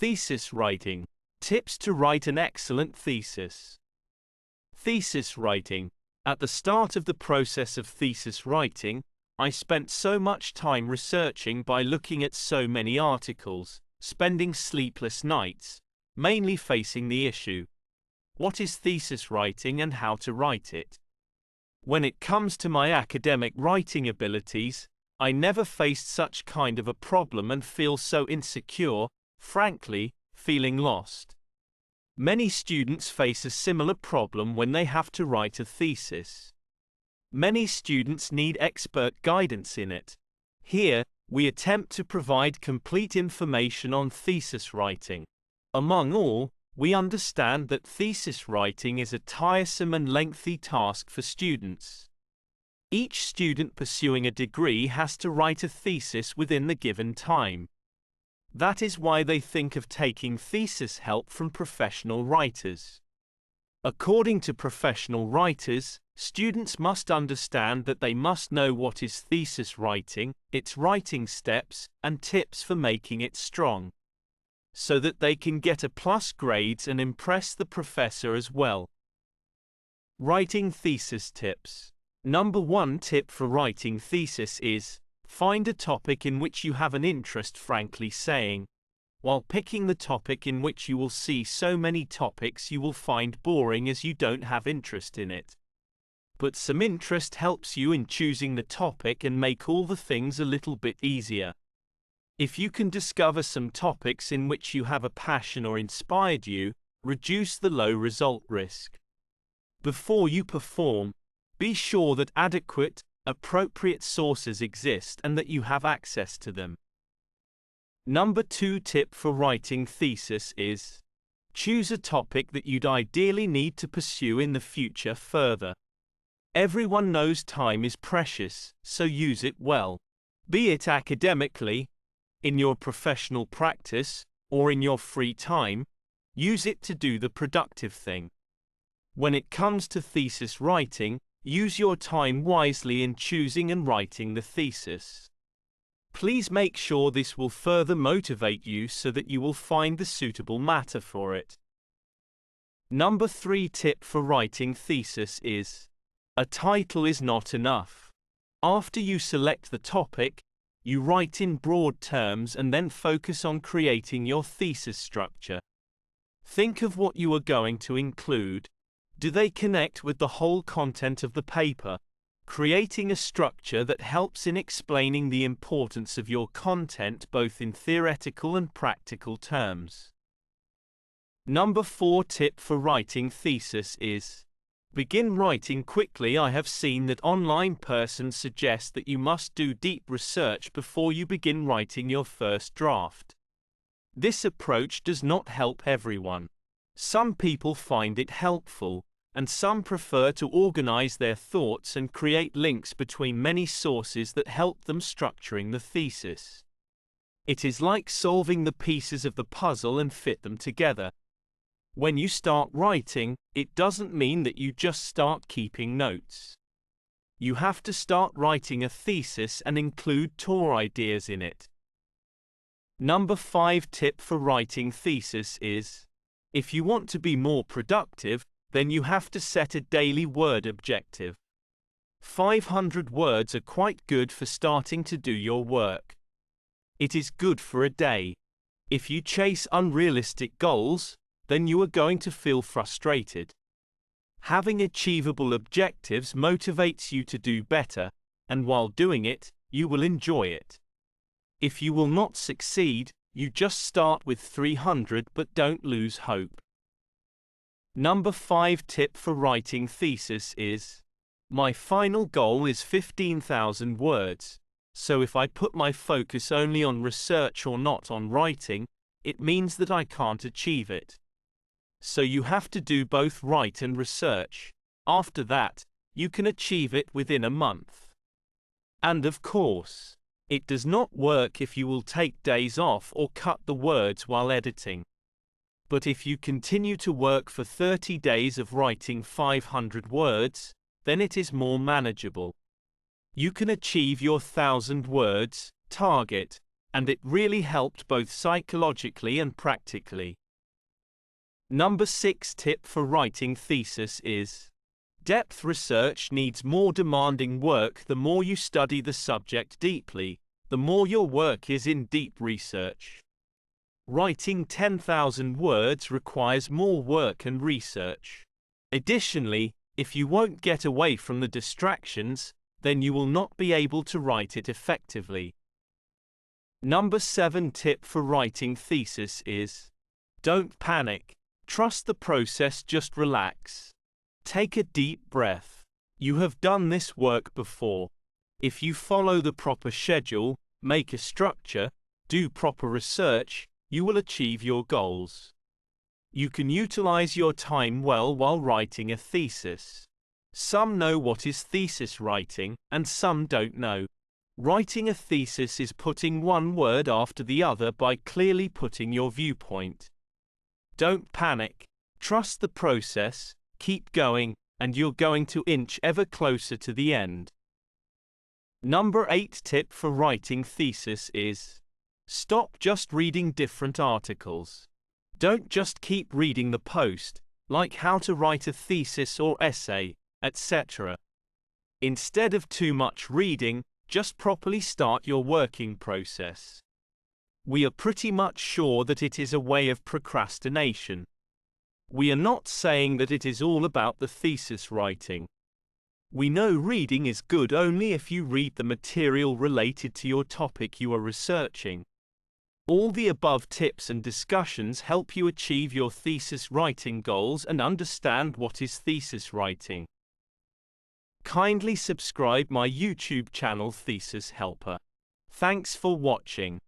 Thesis writing. Tips to write an excellent thesis. Thesis writing. At the start of the process of thesis writing, I spent so much time researching by looking at so many articles, spending sleepless nights, mainly facing the issue: what is thesis writing and how to write it? When it comes to my academic writing abilities, I never faced such kind of a problem and feel so insecure, frankly, feeling lost. Many students face a similar problem when they have to write a thesis. Many students need expert guidance in it. Here, we attempt to provide complete information on thesis writing. Among all, we understand that thesis writing is a tiresome and lengthy task for students. Each student pursuing a degree has to write a thesis within the given time. That is why they think of taking thesis help from professional writers. According to professional writers, students must understand that they must know what is thesis writing, its writing steps, and tips for making it strong, so that they can get A+ grades and impress the professor as well. Writing thesis tips. Number 1 tip for writing thesis is: find a topic in which you have an interest. Frankly saying, while picking the topic in which you will see so many topics you will find boring as you don't have interest in it. But some interest helps you in choosing the topic and make all the things a little bit easier. If you can discover some topics in which you have a passion or inspired you, reduce the low result risk. Before you perform, be sure that adequate, appropriate sources exist and that you have access to them. Number 2 tip for writing thesis is: choose a topic that you'd ideally need to pursue in the future further. Everyone knows time is precious, so use it well. Be it academically, in your professional practice, or in your free time, use it to do the productive thing. When it comes to thesis writing, use your time wisely in choosing and writing the thesis. Please make sure this will further motivate you so that you will find the suitable matter for it. Number 3 tip for writing thesis is: a title is not enough. After you select the topic, you write in broad terms and then focus on creating your thesis structure. Think of what you are going to include. Do they connect with the whole content of the paper? Creating a structure that helps in explaining the importance of your content both in theoretical and practical terms. Number 4 tip for writing thesis is: begin writing quickly. I have seen that online persons suggest that you must do deep research before you begin writing your first draft. This approach does not help everyone. Some people find it helpful, and some prefer to organize their thoughts and create links between many sources that help them structuring the thesis. It is like solving the pieces of the puzzle and fit them together. When you start writing, it doesn't mean that you just start keeping notes. You have to start writing a thesis and include tour ideas in it. Number 5 tip for writing thesis is: if you want to be more productive, then you have to set a daily word objective. 500 words are quite good for starting to do your work. It is good for a day. If you chase unrealistic goals, then you are going to feel frustrated. Having achievable objectives motivates you to do better, and while doing it, you will enjoy it. If you will not succeed, you just start with 300 but don't lose hope. Number 5 tip for writing thesis is: my final goal is 15,000 words, so if I put my focus only on research or not on writing, it means that I can't achieve it. So you have to do both write and research. After that, you can achieve it within a month. And of course, it does not work if you will take days off or cut the words while editing. But if you continue to work for 30 days of writing 500 words, then it is more manageable. You can achieve your 1,000 words target and it really helped both psychologically and practically. Number 6 tip for writing thesis is: depth research needs more demanding work. The more you study the subject deeply, the more your work is in deep research. Writing 10,000 words requires more work and research. Additionally, if you won't get away from the distractions, then you will not be able to write it effectively. Number 7 tip for writing thesis is: don't panic. Trust the process, just relax. Take a deep breath. You have done this work before. If you follow the proper schedule, make a structure, do proper research, you will achieve your goals. You can utilize your time well while writing a thesis. Some know what is thesis writing, and some don't know. Writing a thesis is putting one word after the other by clearly putting your viewpoint. Don't panic. Trust the process, keep going, and you're going to inch ever closer to the end. Number 8 tip for writing thesis is: stop just reading different articles. Don't just keep reading the post, like how to write a thesis or essay, etc. Instead of too much reading, just properly start your working process. We are pretty much sure that it is a way of procrastination. We are not saying that it is all about the thesis writing. We know reading is good only if you read the material related to your topic you are researching. All the above tips and discussions help you achieve your thesis writing goals and understand what is thesis writing. Kindly subscribe my YouTube channel Thesis Helper. Thanks for watching.